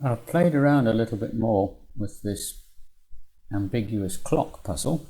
I've played around a little bit more with this ambiguous clock puzzle.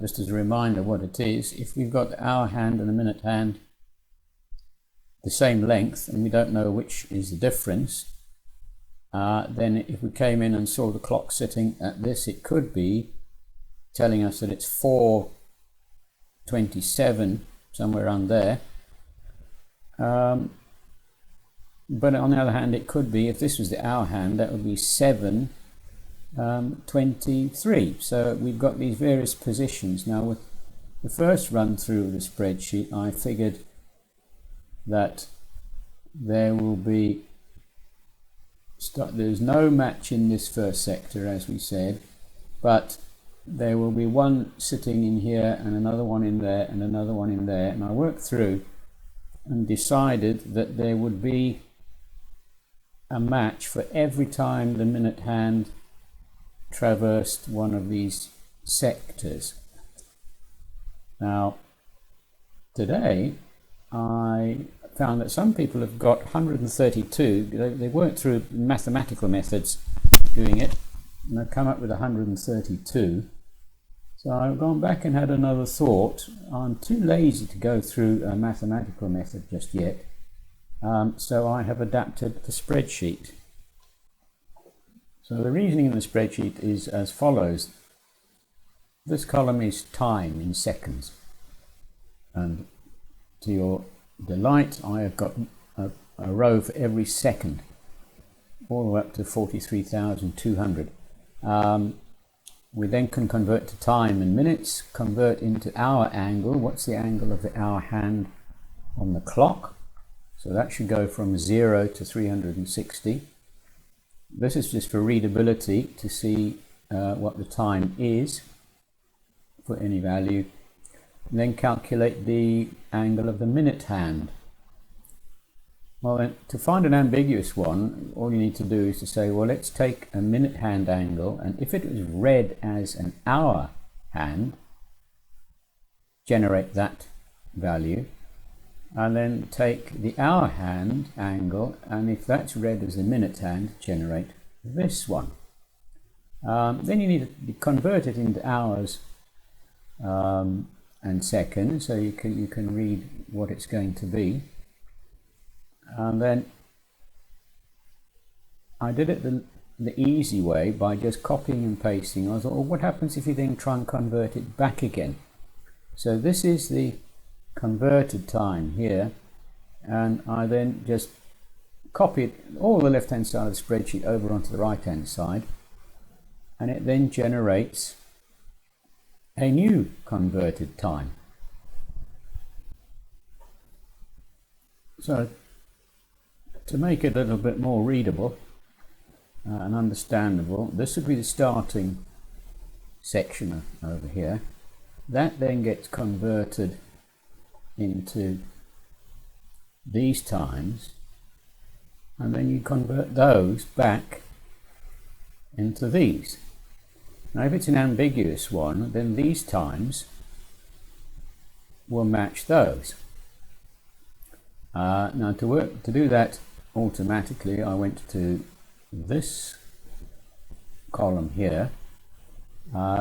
Just as a reminder what it is, if we've got the hour hand and the minute hand the same length and we don't know which is the difference, then if we came in and saw the clock sitting at this, it could be telling us that it's 4:27, somewhere around there. But on the other hand, it could be, if this was the hour hand, that would be 7:23. So we've got these various positions. Now with the first run through of the spreadsheet, I figured that there will be, there's no match in this first sector, as we said, but there will be one sitting in here and another one in there and another one in there. And I worked through and decided that there would be a match for every time the minute hand traversed one of these sectors. Now, today I found that some people have got 132. They worked through mathematical methods doing it, and I've come up with 132. So I've gone back and had another thought. I'm too lazy to go through a mathematical method just yet. So I have adapted the spreadsheet. So the reasoning in the spreadsheet is as follows. This column is time in seconds. And to your delight, I have got a row for every second, all the way up to 43,200. We then can convert to time in minutes, convert into hour angle. What's the angle of the hour hand on the clock? So that should go from 0 to 360. This is just for readability, to see what the time is for any value. And then calculate the angle of the minute hand. Well, then, to find an ambiguous one, all you need to do is to say, well, let's take a minute hand angle, and if it was read as an hour hand, generate that value, and then take the hour hand angle, and if that's read as a minute hand, generate this one. Then you need to convert it into hours and seconds, so you can read what it's going to be. And then I did it the easy way by just copying and pasting. I thought, well, what happens if you then try and convert it back again? So this is the converted time here, and I then just copied all the left hand side of the spreadsheet over onto the right hand side, and it then generates a new converted time. So to make it a little bit more readable and understandable, this would be the starting section over here. That then gets converted into these times, and then you convert those back into these. Now if it's an ambiguous one, then these times will match those. Now to do that automatically, I went to this column here,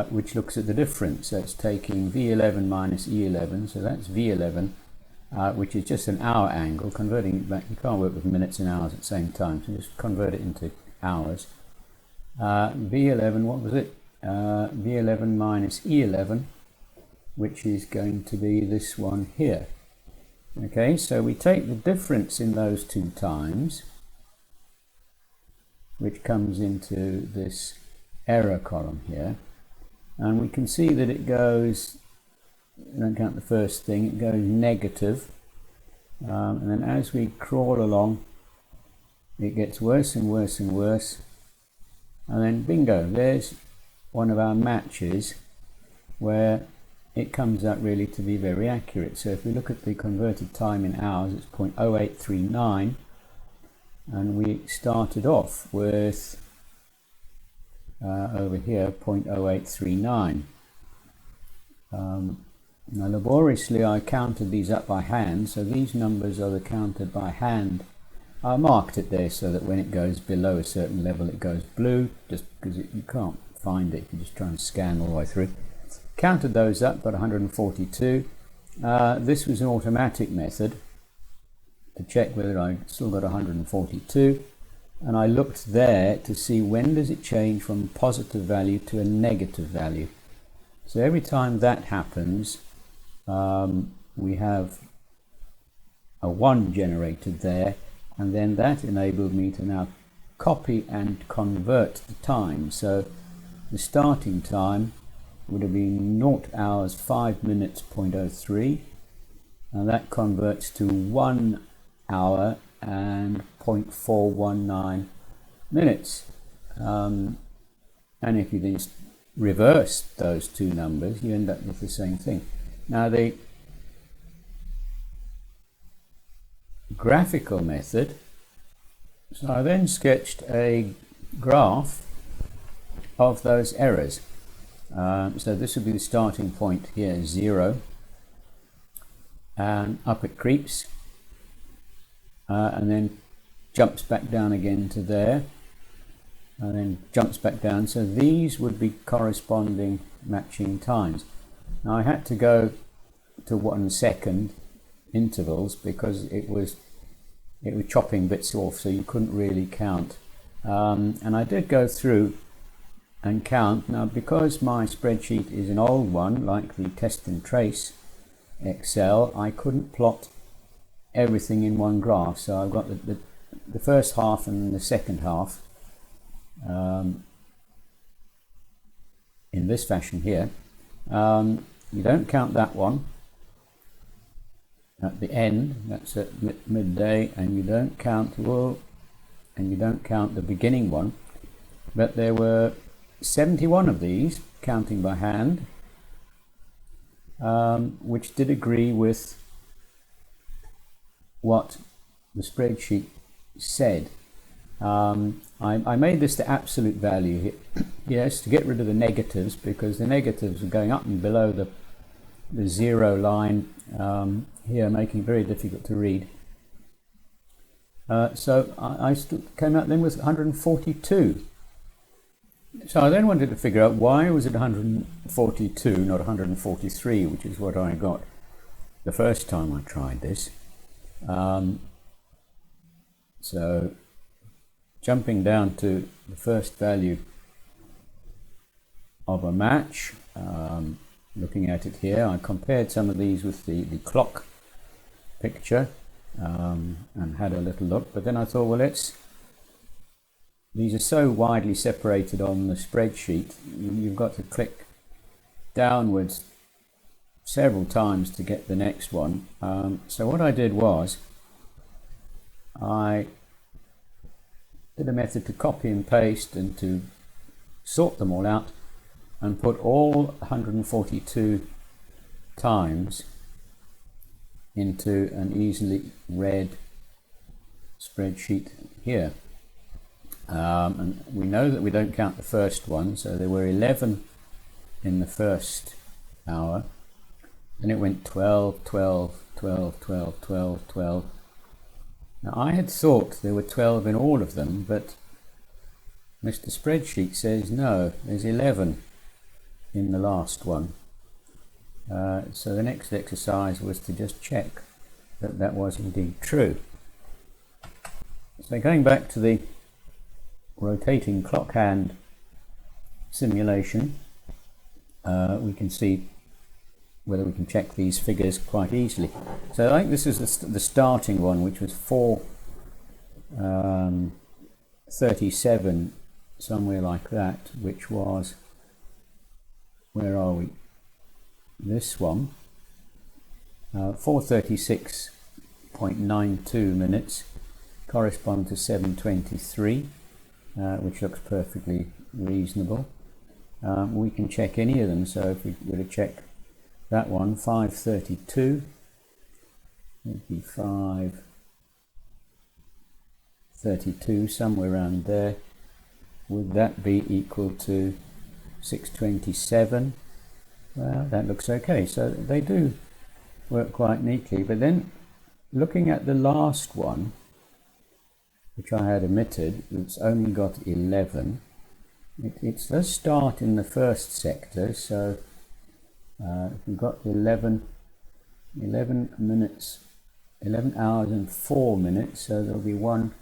which looks at the difference. So it's taking V11 minus E11, so that's V11, which is just an hour angle, converting it back. You can't work with minutes and hours at the same time, so just convert it into hours. V11, what was it? V11 minus E11, which is going to be this one here. Okay, so we take the difference in those two times, which comes into this error column here, and we can see that it goes, don't count the first thing, it goes negative, and then as we crawl along, it gets worse and worse and worse, and then bingo, there's one of our matches where it comes out really to be very accurate. So if we look at the converted time in hours, it's 0.0839, and we started off with over here 0.0839. Now laboriously I counted these up by hand, so these numbers are counted by hand I marked it there so that when it goes below a certain level it goes blue, just because you can't find it, you just try and scan all the way through. Counted those up, got 142. This was an automatic method to check whether I still got 142, and I looked there to see when does it change from a positive value to a negative value. So every time that happens, we have a 1 generated there, and then that enabled me to now copy and convert the time. So the starting time would have been 0 hours 5 minutes 0.03, and that converts to 1 hour and 0.419 minutes. And if you then reverse those two numbers, you end up with the same thing. Now the graphical method, so I then sketched a graph of those errors. So this would be the starting point here, 0, and up it creeps, and then jumps back down again to there, and then jumps back down. So these would be corresponding matching times. Now I had to go to 1 second intervals because it was chopping bits off, so you couldn't really count. And I did go through and count. Now because my spreadsheet is an old one, like the test and trace Excel, I couldn't plot everything in one graph, so I've got the first half and the second half in this fashion here. You don't count that one at the end, that's at midday, and you don't count the beginning one. But there were 71 of these, counting by hand, which did agree with what the spreadsheet said. I made this the absolute value here, yes, to get rid of the negatives, because the negatives are going up and below the 0 line here, making it very difficult to read. So I came out then with 142. So I then wanted to figure out why was it 142, not 143, which is what I got the first time I tried this. So jumping down to the first value of a match, looking at it here, I compared some of these with the clock picture and had a little look, but then I thought, well, these are so widely separated on the spreadsheet, you've got to click downwards several times to get the next one. So what I did was I did a method to copy and paste and to sort them all out and put all 142 times into an easily read spreadsheet here. And we know that we don't count the first one, so there were 11 in the first hour. Then it went 12, 12, 12, 12, 12, 12. Now I had thought there were 12 in all of them, but Mr. Spreadsheet says no, there's 11 in the last one. So the next exercise was to just check that that was indeed true. So going back to the rotating clock hand simulation, we can see whether we can check these figures quite easily. So I think this is the starting one, which was 437, somewhere like that, which was, where are we? This one, 436.92 minutes, correspond to 723, which looks perfectly reasonable. We can check any of them, so if we were to check that one, 532, maybe 532, somewhere around there, would that be equal to 627? Well, that looks okay, so they do work quite neatly. But then looking at the last one, which I had omitted, it's only got 11. It does start in the first sector, so we've got 11 minutes, 11 hours and 4 minutes, so there'll be one,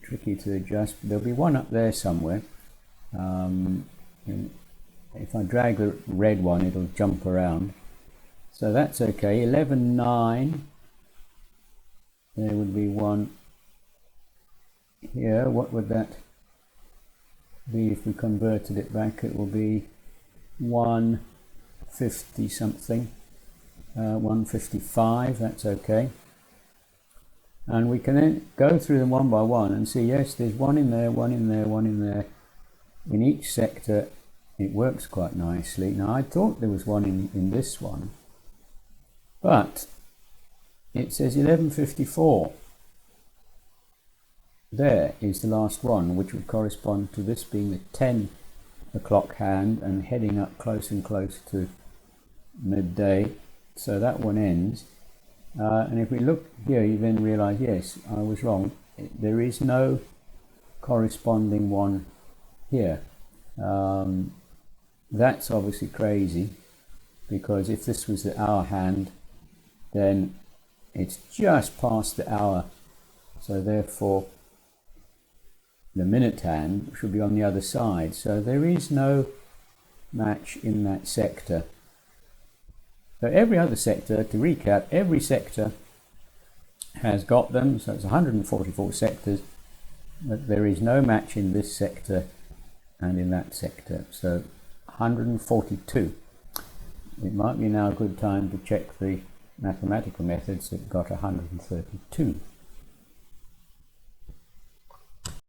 tricky to adjust, but there'll be one up there somewhere. If I drag the red one, it'll jump around. So that's okay. 11:09. There would be one here. What would that be if we converted it back? It will be 150 something. 155. That's okay. And we can then go through them one by one and see, yes, there's one in there, one in there, one in there. In each sector, it works quite nicely. Now, I thought there was one in this one, but it says 11:54. There is the last one, which would correspond to this being the 10 o'clock hand and heading up close and close to midday. So that one ends. And if we look here, you then realize, yes, I was wrong. There is no corresponding one here. That's obviously crazy, because if this was the hour hand, then it's just past the hour. So therefore, the minute hand should be on the other side. So there is no match in that sector. So every other sector, to recap, every sector has got them. So it's 144 sectors, but there is no match in this sector and in that sector. So 142. It might be now a good time to check the mathematical methods that got 132.